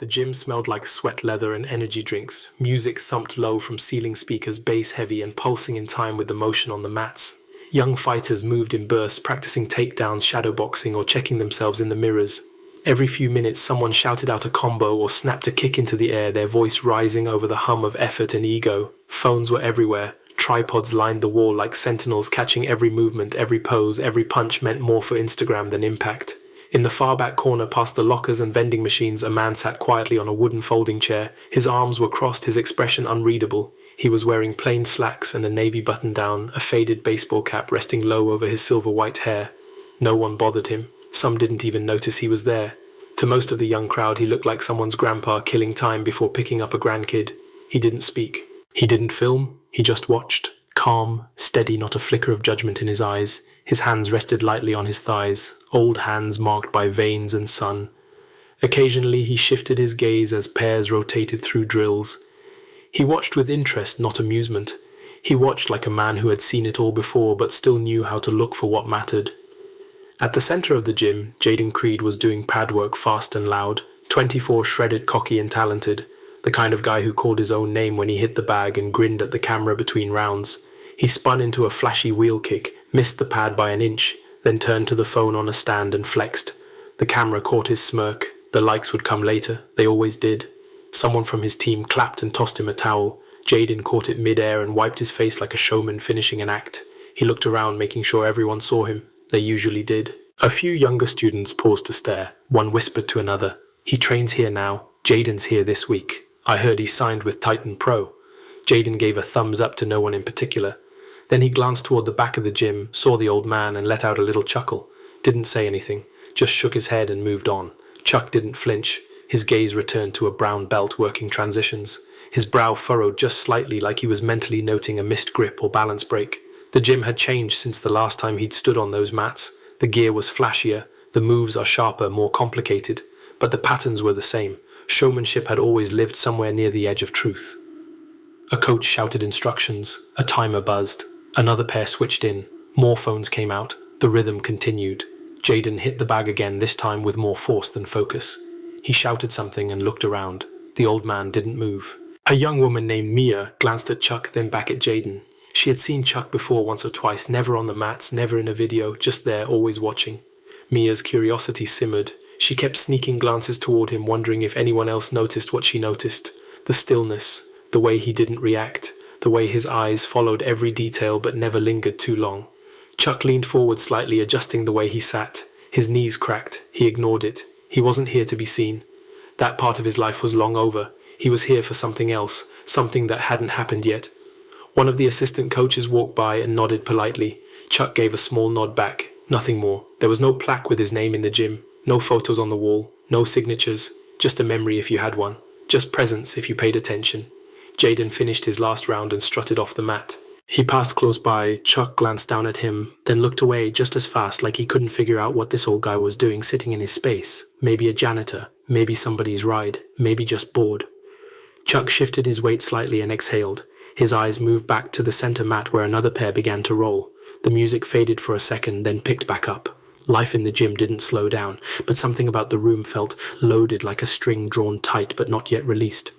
The gym smelled like sweat leather and energy drinks. Music thumped low from ceiling speakers, bass heavy and pulsing in time with the motion on the mats. Young fighters moved in bursts, practicing takedowns, shadowboxing, or checking themselves in the mirrors. Every few minutes, someone shouted out a combo or snapped a kick into the air, their voice rising over the hum of effort and ego. Phones were everywhere. Tripods lined the wall like sentinels, catching every movement, every pose, every punch meant more for Instagram than impact. In the far back corner, past the lockers and vending machines, a man sat quietly on a wooden folding chair. His arms were crossed, his expression unreadable. He was wearing plain slacks and a navy button-down, a faded baseball cap resting low over his silver-white hair. No one bothered him. Some didn't even notice he was there. To most of the young crowd, he looked like someone's grandpa killing time before picking up a grandkid. He didn't speak. He didn't film. He just watched. Calm, steady, not a flicker of judgment in his eyes. His hands rested lightly on his thighs, old hands marked by veins and sun. Occasionally he shifted his gaze as pairs rotated through drills. He watched with interest, not amusement. He watched like a man who had seen it all before but still knew how to look for what mattered. At the center of the gym, Jaden Creed was doing pad work fast and loud, 24 shredded, cocky and talented, the kind of guy who called his own name when he hit the bag and grinned at the camera between rounds. He spun into a flashy wheel kick, missed the pad by an inch, then turned to the phone on a stand and flexed. The camera caught his smirk. The likes would come later. They always did. Someone from his team clapped and tossed him a towel. Jaden caught it mid-air and wiped his face like a showman finishing an act. He looked around, making sure everyone saw him. They usually did. A few younger students paused to stare. One whispered to another, "He trains here now. Jaden's here this week. I heard he signed with Titan Pro." Jaden gave a thumbs up to no one in particular. Then he glanced toward the back of the gym, saw the old man and let out a little chuckle. Didn't say anything, just shook his head and moved on. Chuck didn't flinch. His gaze returned to a brown belt working transitions. His brow furrowed just slightly, like he was mentally noting a missed grip or balance break. The gym had changed since the last time he'd stood on those mats. The gear was flashier, the moves are sharper, more complicated, but the patterns were the same. Showmanship had always lived somewhere near the edge of truth. A coach shouted instructions. A timer buzzed. Another pair switched in. More phones came out. The rhythm continued. Jaden hit the bag again, this time with more force than focus. He shouted something and looked around. The old man didn't move. A young woman named Mia glanced at Chuck, then back at Jaden. She had seen Chuck before once or twice, never on the mats, never in a video, just there, always watching. Mia's curiosity simmered. She kept sneaking glances toward him, wondering if anyone else noticed what she noticed. The stillness, the way he didn't react, the way his eyes followed every detail but never lingered too long. Chuck leaned forward slightly, adjusting the way he sat. His knees cracked. He ignored it. He wasn't here to be seen. That part of his life was long over. He was here for something else, something that hadn't happened yet. One of the assistant coaches walked by and nodded politely. Chuck gave a small nod back. Nothing more. There was no plaque with his name in the gym. No photos on the wall. No signatures. Just a memory if you had one. Just presence if you paid attention. Jaden finished his last round and strutted off the mat. He passed close by. Chuck glanced down at him, then looked away just as fast, like he couldn't figure out what this old guy was doing sitting in his space. Maybe a janitor. Maybe somebody's ride. Maybe just bored. Chuck shifted his weight slightly and exhaled. His eyes moved back to the center mat where another pair began to roll. The music faded for a second, then picked back up. Life in the gym didn't slow down, but something about the room felt loaded, like a string drawn tight but not yet released.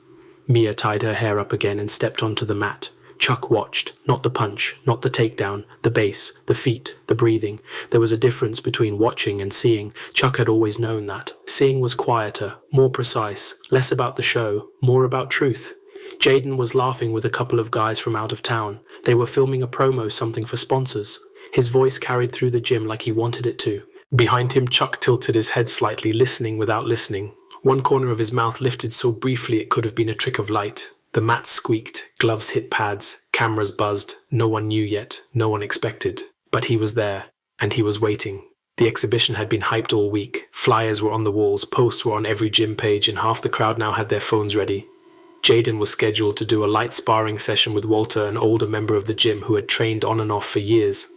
Mia tied her hair up again and stepped onto the mat. Chuck watched. Not the punch, not the takedown, the base, the feet, the breathing. There was a difference between watching and seeing. Chuck had always known that. Seeing was quieter, more precise, less about the show, more about truth. Jaden was laughing with a couple of guys from out of town. They were filming a promo, something for sponsors. His voice carried through the gym like he wanted it to. Behind him, Chuck tilted his head slightly, listening without listening. One corner of his mouth lifted so briefly it could have been a trick of light. The mats squeaked, gloves hit pads, cameras buzzed. No one knew yet, no one expected. But he was there, and he was waiting. The exhibition had been hyped all week. Flyers were on the walls, posts were on every gym page, and half the crowd now had their phones ready. Jaden was scheduled to do a light sparring session with Walter, an older member of the gym who had trained on and off for years.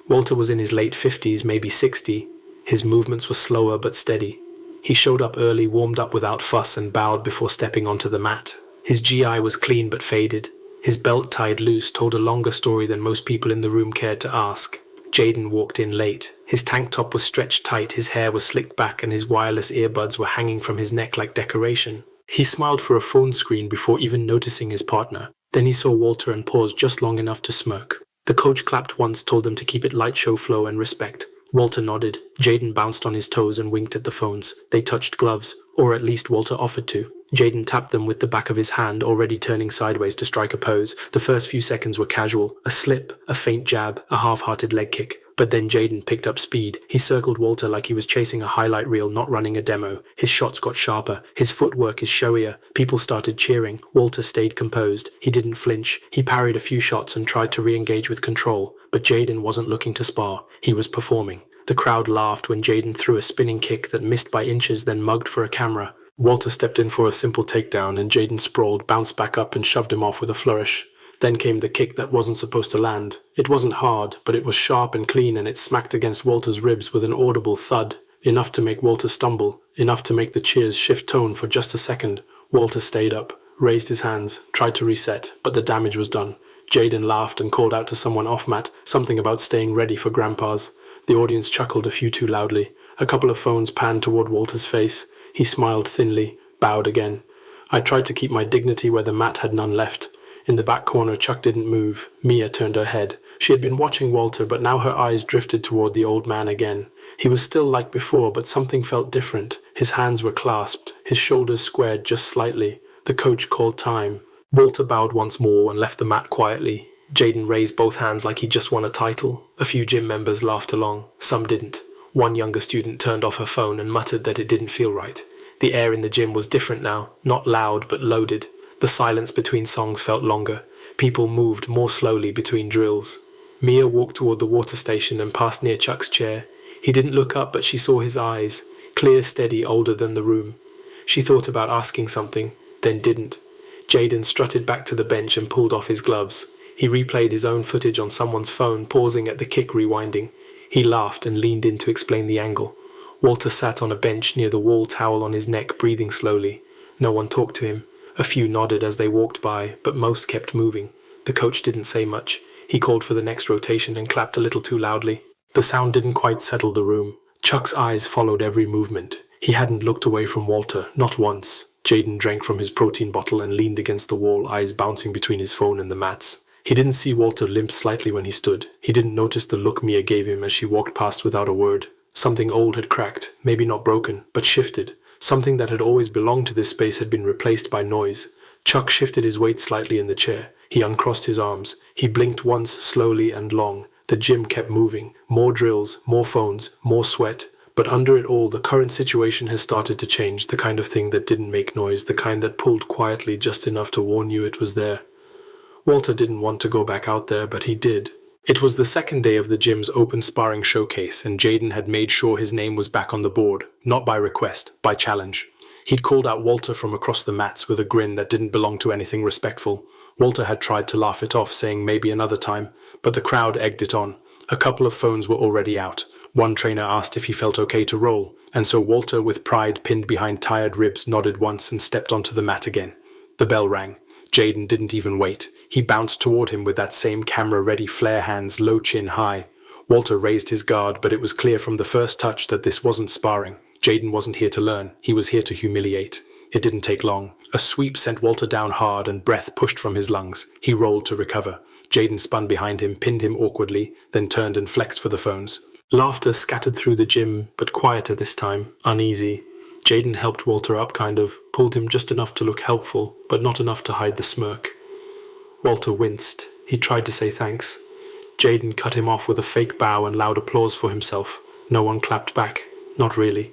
Walter was in his late 50s, maybe 60. His movements were slower but steady. He showed up early, warmed up without fuss, and bowed before stepping onto the mat. His GI was clean but faded. His belt tied loose told a longer story than most people in the room cared to ask. Jaden walked in late. His tank top was stretched tight, his hair was slicked back, and his wireless earbuds were hanging from his neck like decoration. He smiled for a phone screen before even noticing his partner. Then he saw Walter and paused just long enough to smirk. The coach clapped once, told them to keep it light, show flow, and respect. Walter nodded. Jaden bounced on his toes and winked at the phones. They touched gloves, or at least Walter offered to. Jaden tapped them with the back of his hand, already turning sideways to strike a pose. The first few seconds were casual. A slip, a faint jab, a half-hearted leg kick. But then Jaden picked up speed. He circled Walter like he was chasing a highlight reel, not running a demo. His shots got sharper. His footwork is showier. People started cheering. Walter stayed composed. He didn't flinch. He parried a few shots and tried to re-engage with control. But Jaden wasn't looking to spar. He was performing. The crowd laughed when Jaden threw a spinning kick that missed by inches, then mugged for a camera. Walter stepped in for a simple takedown, and Jaden sprawled, bounced back up, and shoved him off with a flourish. Then came the kick that wasn't supposed to land. It wasn't hard, but it was sharp and clean, and it smacked against Walter's ribs with an audible thud, enough to make Walter stumble, enough to make the cheers shift tone for just a second. Walter stayed up, raised his hands, tried to reset, but the damage was done. Jaden laughed and called out to someone off-mat, something about staying ready for grandpas. The audience chuckled a few too loudly. A couple of phones panned toward Walter's face. He smiled thinly, bowed again. I tried to keep my dignity where the mat had none left. In the back corner, Chuck didn't move. Mia turned her head. She had been watching Walter, but now her eyes drifted toward the old man again. He was still like before, but something felt different. His hands were clasped, his shoulders squared just slightly. The coach called time. Walter bowed once more and left the mat quietly. Jaden raised both hands like he'd just won a title. A few gym members laughed along. Some didn't. One younger student turned off her phone and muttered that it didn't feel right. The air in the gym was different now, not loud but loaded. The silence between songs felt longer. People moved more slowly between drills. Mia walked toward the water station and passed near Chuck's chair. He didn't look up, but she saw his eyes, clear, steady, older than the room. She thought about asking something, then didn't. Jaden strutted back to the bench and pulled off his gloves. He replayed his own footage on someone's phone, pausing at the kick rewinding. He laughed and leaned in to explain the angle. Walter sat on a bench near the wall, towel on his neck, breathing slowly. No one talked to him. A few nodded as they walked by, but most kept moving. The coach didn't say much. He called for the next rotation and clapped a little too loudly. The sound didn't quite settle the room. Chuck's eyes followed every movement. He hadn't looked away from Walter, not once. Jaden drank from his protein bottle and leaned against the wall, eyes bouncing between his phone and the mats. He didn't see Walter limp slightly when he stood. He didn't notice the look Mia gave him as she walked past without a word. Something old had cracked, maybe not broken, but shifted. Something that had always belonged to this space had been replaced by noise. Chuck shifted his weight slightly in the chair. He uncrossed his arms. He blinked once, slowly and long. The gym kept moving. More drills, more phones, more sweat. But under it all, the current situation has started to change, the kind of thing that didn't make noise, the kind that pulled quietly just enough to warn you it was there. Walter didn't want to go back out there, but he did. It was the second day of the gym's open sparring showcase, and Jaden had made sure his name was back on the board, not by request, by challenge. He'd called out Walter from across the mats with a grin that didn't belong to anything respectful. Walter had tried to laugh it off, saying maybe another time, but the crowd egged it on. A couple of phones were already out. One trainer asked if he felt okay to roll, and so Walter, with pride pinned behind tired ribs, nodded once and stepped onto the mat again. The bell rang. Jaden didn't even wait. He bounced toward him with that same camera-ready flare hands, low chin high. Walter raised his guard, but it was clear from the first touch that this wasn't sparring. Jaden wasn't here to learn. He was here to humiliate. It didn't take long. A sweep sent Walter down hard and breath pushed from his lungs. He rolled to recover. Jaden spun behind him, pinned him awkwardly, then turned and flexed for the phones. Laughter scattered through the gym, but quieter this time, uneasy. Jaden helped Walter up, kind of, pulled him just enough to look helpful, but not enough to hide the smirk. Walter winced. He tried to say thanks. Jaden cut him off with a fake bow and loud applause for himself. No one clapped back. Not really.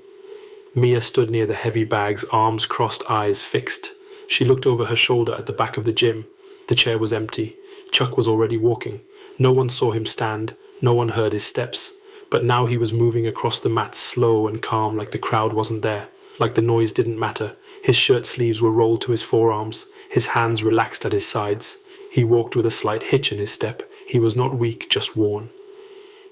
Mia stood near the heavy bags, arms crossed, eyes fixed. She looked over her shoulder at the back of the gym. The chair was empty. Chuck was already walking. No one saw him stand. No one heard his steps. But now he was moving across the mat, slow and calm, like the crowd wasn't there. Like the noise didn't matter. His shirt sleeves were rolled to his forearms. His hands relaxed at his sides. He walked with a slight hitch in his step. He was not weak, just worn.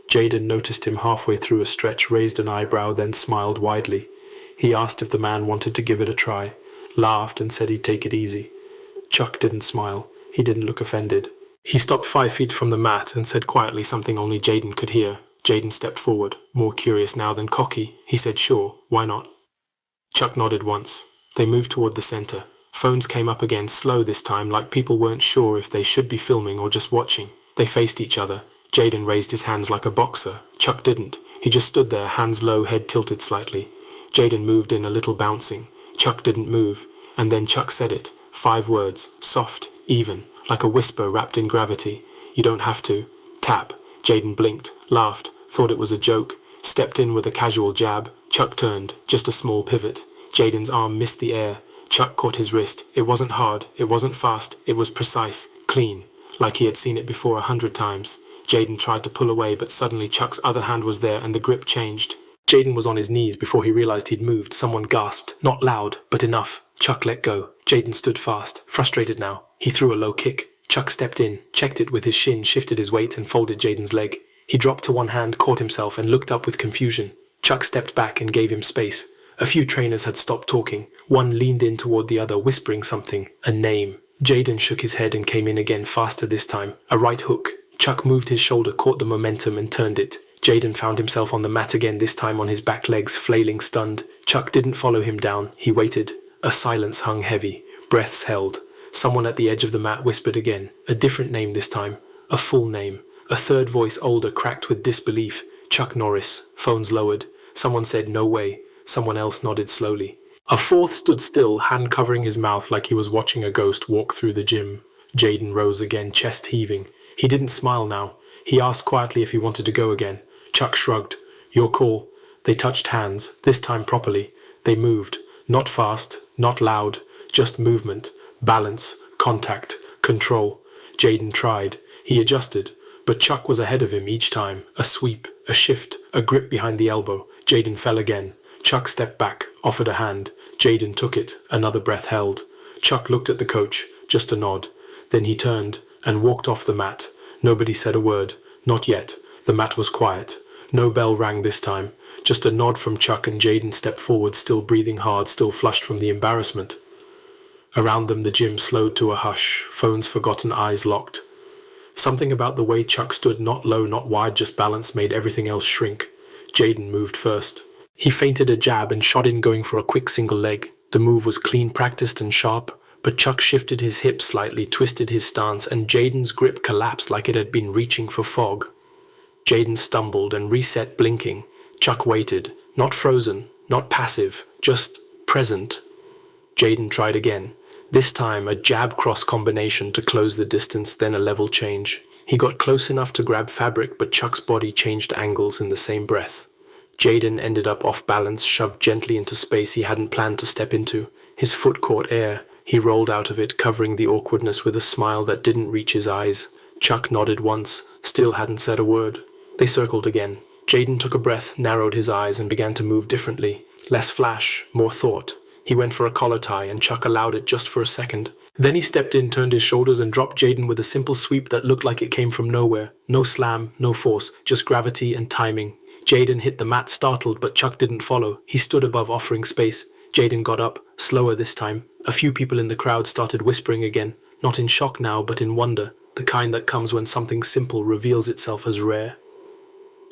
Jaden noticed him halfway through a stretch, raised an eyebrow, then smiled widely. He asked if the man wanted to give it a try, laughed and said he'd take it easy. Chuck didn't smile. He didn't look offended. He stopped 5 feet from the mat and said quietly something only Jaden could hear. Jaden stepped forward, more curious now than cocky. He said, "Sure, why not?" Chuck nodded once. They moved toward the center. Phones came up again, slow this time, like people weren't sure if they should be filming or just watching. They faced each other. Jaden raised his hands like a boxer. Chuck didn't. He just stood there, hands low, head tilted slightly. Jaden moved in a little, bouncing. Chuck didn't move. And then Chuck said it. 5 words. Soft, even, like a whisper wrapped in gravity. "You don't have to." Tap. Jaden blinked, laughed, thought it was a joke, stepped in with a casual jab. Chuck turned, just a small pivot. Jaden's arm missed the air. Chuck caught his wrist. It wasn't hard, it wasn't fast, it was precise, clean, like he had seen it before 100 times. Jaden tried to pull away, but suddenly Chuck's other hand was there and the grip changed. Jaden was on his knees before he realized he'd moved. Someone gasped, not loud, but enough. Chuck let go. Jaden stood fast, frustrated now. He threw a low kick. Chuck stepped in, checked it with his shin, shifted his weight and folded Jaden's leg. He dropped to one hand, caught himself, and looked up with confusion. Chuck stepped back and gave him space. A few trainers had stopped talking. One leaned in toward the other, whispering something. A name. Jaden shook his head and came in again, faster this time. A right hook. Chuck moved his shoulder, caught the momentum, and turned it. Jaden found himself on the mat again, this time on his back legs, flailing, stunned. Chuck didn't follow him down. He waited. A silence hung heavy. Breaths held. Someone at the edge of the mat whispered again. A different name this time. A full name. A third voice, older, cracked with disbelief. Chuck Norris. Phones lowered. Someone said, "No way." Someone else nodded slowly. A fourth stood still, hand covering his mouth like he was watching a ghost walk through the gym. Jaden rose again, chest heaving. He didn't smile now. He asked quietly if he wanted to go again. Chuck shrugged. "Your call." They touched hands, this time properly. They moved. Not fast, not loud, just movement, balance, contact, control. Jaden tried. He adjusted. But Chuck was ahead of him each time. A sweep, a shift, a grip behind the elbow. Jaden fell again. Chuck stepped back, offered a hand. Jaden took it, another breath held. Chuck looked at the coach, just a nod. Then he turned and walked off the mat. Nobody said a word. Not yet. The mat was quiet. No bell rang this time. Just a nod from Chuck, and Jaden stepped forward, still breathing hard, still flushed from the embarrassment. Around them the gym slowed to a hush, phones forgotten, eyes locked. Something about the way Chuck stood, not low, not wide, just balanced, made everything else shrink. Jaden moved first. He feinted a jab and shot in, going for a quick single leg. The move was clean, practiced and sharp, but Chuck shifted his hips slightly, twisted his stance, and Jaden's grip collapsed like it had been reaching for fog. Jaden stumbled and reset, blinking. Chuck waited, not frozen, not passive, just present. Jaden tried again. This time a jab-cross combination to close the distance, then a level change. He got close enough to grab fabric, but Chuck's body changed angles in the same breath. Jaden ended up off balance, shoved gently into space he hadn't planned to step into. His foot caught air. He rolled out of it, covering the awkwardness with a smile that didn't reach his eyes. Chuck nodded once, still hadn't said a word. They circled again. Jaden took a breath, narrowed his eyes, and began to move differently. Less flash, more thought. He went for a collar tie, and Chuck allowed it just for a second. Then he stepped in, turned his shoulders, and dropped Jaden with a simple sweep that looked like it came from nowhere. No slam, no force, just gravity and timing. Jaden hit the mat, startled, but Chuck didn't follow. He stood above, offering space. Jaden got up, slower this time. A few people in the crowd started whispering again, not in shock now, but in wonder, the kind that comes when something simple reveals itself as rare.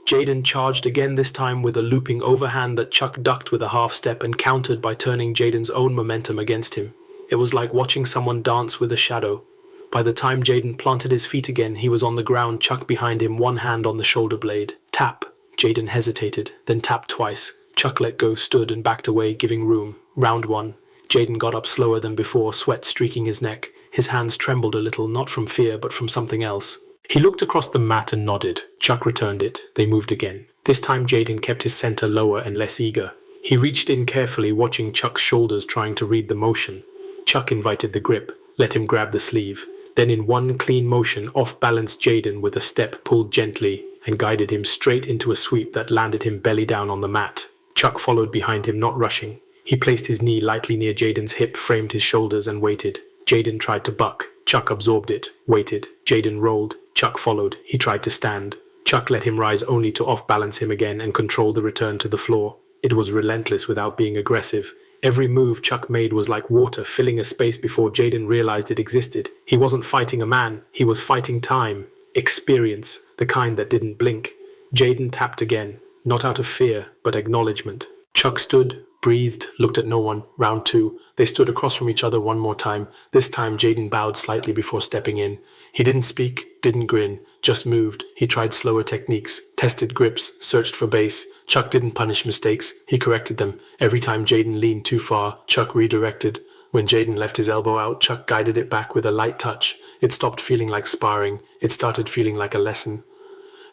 Jaden charged again, this time with a looping overhand that Chuck ducked with a half step and countered by turning Jaden's own momentum against him. It was like watching someone dance with a shadow. By the time Jaden planted his feet again, he was on the ground, Chuck behind him, one hand on the shoulder blade. Tap. Jaden hesitated, then tapped twice. Chuck let go, stood and backed away, giving room. Round 1. Jaden got up slower than before, sweat streaking his neck. His hands trembled a little, not from fear, but from something else. He looked across the mat and nodded. Chuck returned it. They moved again. This time Jaden kept his center lower and less eager. He reached in carefully, watching Chuck's shoulders, trying to read the motion. Chuck invited the grip, let him grab the sleeve. Then in one clean motion, off-balanced Jaden with a step, pulled gently and guided him straight into a sweep that landed him belly down on the mat. Chuck followed behind him, not rushing. He placed his knee lightly near Jaden's hip, framed his shoulders and waited. Jaden tried to buck. Chuck absorbed it, waited. Jaden rolled. Chuck followed. He tried to stand. Chuck let him rise only to off-balance him again and control the return to the floor. It was relentless without being aggressive. Every move Chuck made was like water filling a space before Jaden realized it existed. He wasn't fighting a man. He was fighting time. Experience. The kind that didn't blink. Jaden tapped again, not out of fear, but acknowledgement. Chuck stood, breathed, looked at no one. Round two. They stood across from each other one more time. This time Jaden bowed slightly before stepping in. He didn't speak, didn't grin, just moved. He tried slower techniques, tested grips, searched for base. Chuck didn't punish mistakes, he corrected them. Every time Jaden leaned too far, Chuck redirected. When Jaden left his elbow out, Chuck guided it back with a light touch. It stopped feeling like sparring. It started feeling like a lesson.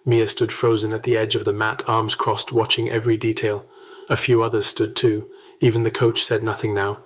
Mia stood frozen at the edge of the mat, arms crossed, watching every detail. A few others stood too. Even the coach said nothing now.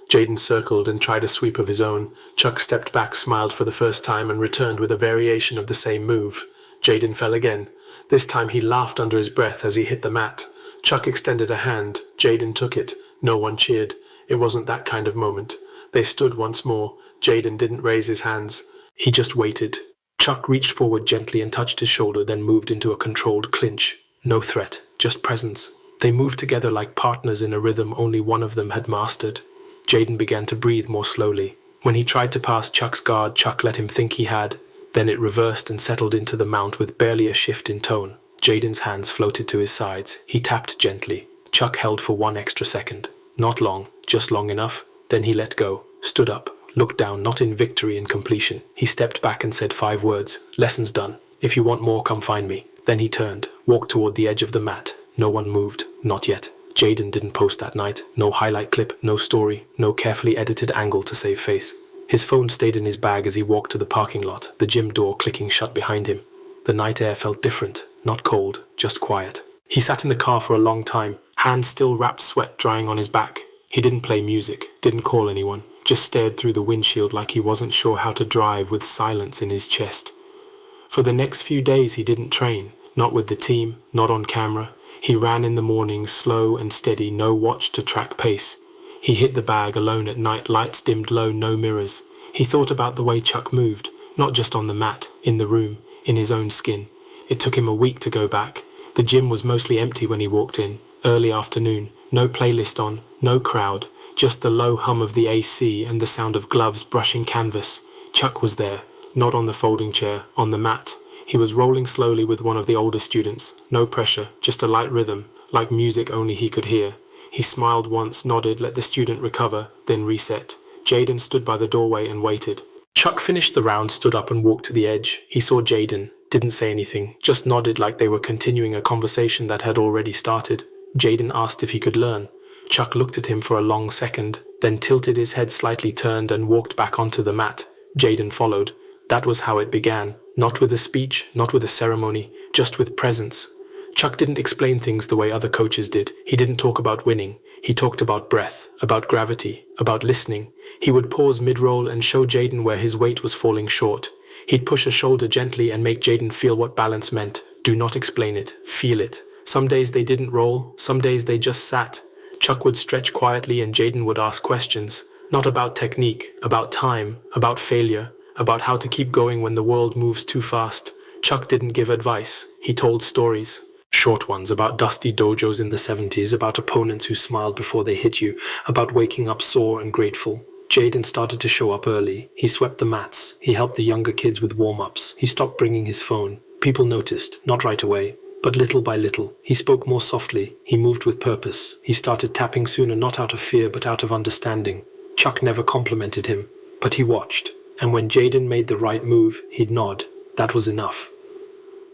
Jaden circled and tried a sweep of his own. Chuck stepped back, smiled for the first time, and returned with a variation of the same move. Jaden fell again. This time he laughed under his breath as he hit the mat. Chuck extended a hand. Jaden took it. No one cheered. It wasn't that kind of moment. They stood once more. Jaden didn't raise his hands. He just waited. Chuck reached forward gently and touched his shoulder, then moved into a controlled clinch. No threat, just presence. They moved together like partners in a rhythm only one of them had mastered. Jaden began to breathe more slowly. When he tried to pass Chuck's guard, Chuck let him think he had. Then it reversed and settled into the mount with barely a shift in tone. Jaden's hands floated to his sides. He tapped gently. Chuck held for 1 extra second. Not long, just long enough. Then he let go, stood up, looked down, not in victory and completion. He stepped back and said 5 words. Lesson's done. If you want more, come find me. Then he turned, walked toward the edge of the mat. No one moved, not yet. Jaden didn't post that night. No highlight clip, no story, no carefully edited angle to save face. His phone stayed in his bag as he walked to the parking lot, the gym door clicking shut behind him. The night air felt different, not cold, just quiet. He sat in the car for a long time, hands still wrapped, sweat drying on his back. He didn't play music, didn't call anyone, just stared through the windshield like he wasn't sure how to drive with silence in his chest. For the next few days he didn't train, not with the team, not on camera. He ran in the mornings, slow and steady, no watch to track pace. He hit the bag alone at night, lights dimmed low, no mirrors. He thought about the way Chuck moved, not just on the mat, in the room, in his own skin. It took him a week to go back. The gym was mostly empty when he walked in, early afternoon, no playlist on, no crowd, just the low hum of the AC and the sound of gloves brushing canvas. Chuck was there, not on the folding chair, on the mat. He was rolling slowly with one of the older students. No pressure, just a light rhythm, like music only he could hear. He smiled once, nodded, let the student recover, then reset. Jaden stood by the doorway and waited. Chuck finished the round, stood up and walked to the edge. He saw Jaden, didn't say anything, just nodded like they were continuing a conversation that had already started. Jaden asked if he could learn. Chuck looked at him for a long second, then tilted his head slightly, turned and walked back onto the mat. Jaden followed. That was how it began. Not with a speech, not with a ceremony, just with presence. Chuck didn't explain things the way other coaches did. He didn't talk about winning. He talked about breath, about gravity, about listening. He would pause mid-roll and show Jaden where his weight was falling short. He'd push a shoulder gently and make Jaden feel what balance meant. Do not explain it, feel it. Some days they didn't roll, some days they just sat. Chuck would stretch quietly and Jaden would ask questions. Not about technique, about time, about failure, about how to keep going when the world moves too fast. Chuck didn't give advice. He told stories. Short ones about dusty dojos in the 70s, about opponents who smiled before they hit you, about waking up sore and grateful. Jaden started to show up early. He swept the mats. He helped the younger kids with warm-ups. He stopped bringing his phone. People noticed, not right away, but little by little. He spoke more softly. He moved with purpose. He started tapping sooner, not out of fear, but out of understanding. Chuck never complimented him, but he watched. And when Jaden made the right move, he'd nod. That was enough.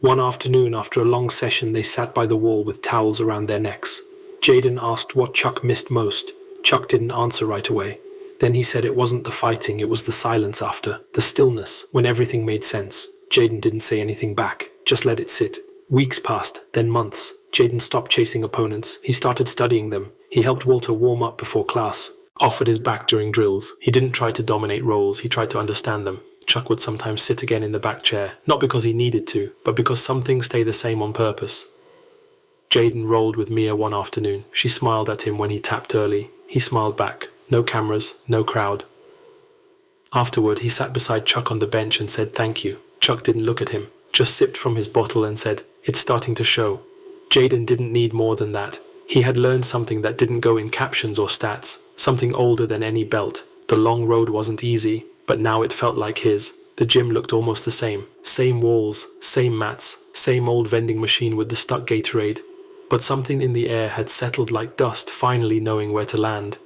One afternoon, after a long session, they sat by the wall with towels around their necks. Jaden asked what Chuck missed most. Chuck didn't answer right away. Then he said it wasn't the fighting, it was the silence after, the stillness, when everything made sense. Jaden didn't say anything back, just let it sit. Weeks passed, then months. Jaden stopped chasing opponents. He started studying them. He helped Walter warm up before class. Offered his back during drills. He didn't try to dominate roles, he tried to understand them. Chuck would sometimes sit again in the back chair, not because he needed to, but because some things stay the same on purpose. Jaden rolled with Mia one afternoon. She smiled at him when he tapped early. He smiled back. No cameras, no crowd. Afterward, he sat beside Chuck on the bench and said thank you. Chuck didn't look at him, just sipped from his bottle and said, "It's starting to show." Jaden didn't need more than that. He had learned something that didn't go in captions or stats, something older than any belt. The long road wasn't easy, but now it felt like his. The gym looked almost the same. Same walls, same mats, Same old vending machine with the stuck Gatorade. But something in the air had settled like dust, finally knowing where to land.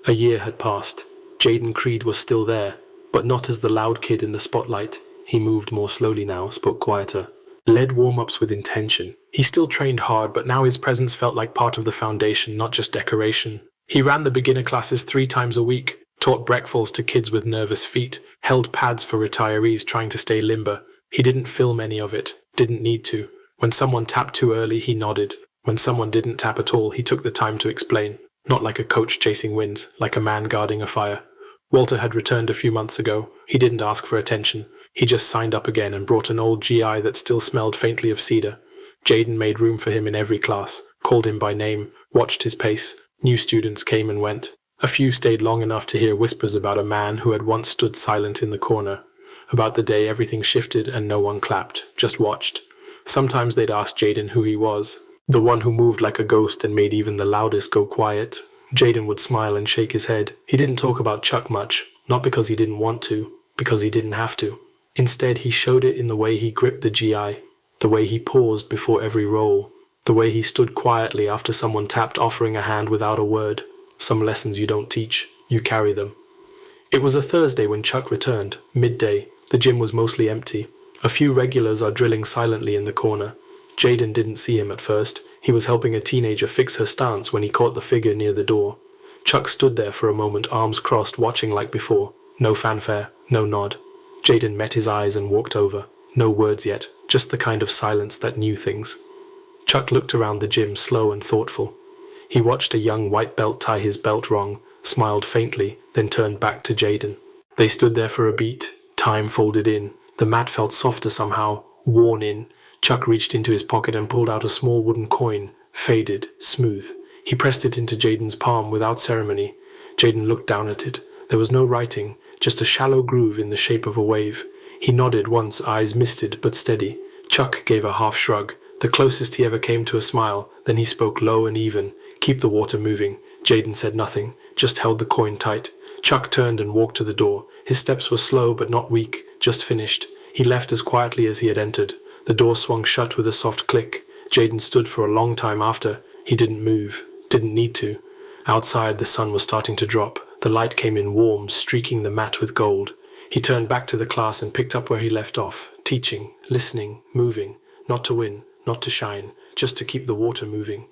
A year had passed. Jaden Creed was still there, but not as the loud kid in the spotlight. He moved more slowly now, spoke quieter. Led warm-ups with intention. He still trained hard, but now his presence felt like part of the foundation, not just decoration. He ran the beginner classes 3 times a week, taught breakfalls to kids with nervous feet, held pads for retirees trying to stay limber. He didn't film any of it, didn't need to. When someone tapped too early, he nodded. When someone didn't tap at all, he took the time to explain. Not like a coach chasing wins, like a man guarding a fire. Walter had returned a few months ago. He didn't ask for attention. He just signed up again and brought an old GI that still smelled faintly of cedar. Jaden made room for him in every class, called him by name, watched his pace. New students came and went. A few stayed long enough to hear whispers about a man who had once stood silent in the corner. About the day everything shifted and no one clapped, just watched. Sometimes they'd ask Jaden who he was, the one who moved like a ghost and made even the loudest go quiet. Jaden would smile and shake his head. He didn't talk about Chuck much, not because he didn't want to, because he didn't have to. Instead, he showed it in the way he gripped the GI, the way he paused before every roll, the way he stood quietly after someone tapped, offering a hand without a word. Some lessons you don't teach, you carry them. It was a Thursday when Chuck returned, midday. The gym was mostly empty. A few regulars are drilling silently in the corner. Jaden didn't see him at first. He was helping a teenager fix her stance when he caught the figure near the door. Chuck stood there for a moment, arms crossed, watching like before. No fanfare, no nod. Jaden met his eyes and walked over. No words yet, just the kind of silence that knew things. Chuck looked around the gym, slow and thoughtful. He watched a young white belt tie his belt wrong, smiled faintly, then turned back to Jaden. They stood there for a beat, time folded in. The mat felt softer somehow, worn in. Chuck reached into his pocket and pulled out a small wooden coin, faded, smooth. He pressed it into Jaden's palm without ceremony. Jaden looked down at it. There was no writing, just a shallow groove in the shape of a wave. He nodded once, eyes misted but steady. Chuck gave a half shrug, the closest he ever came to a smile. Then he spoke low and even. "Keep the water moving." Jaden said nothing, just held the coin tight. Chuck turned and walked to the door. His steps were slow but not weak, just finished. He left as quietly as he had entered. The door swung shut with a soft click. Jaden stood for a long time after. He didn't move, didn't need to. Outside, the sun was starting to drop. The light came in warm, streaking the mat with gold. He turned back to the class and picked up where he left off, teaching, listening, moving, not to win, not to shine, just to keep the water moving.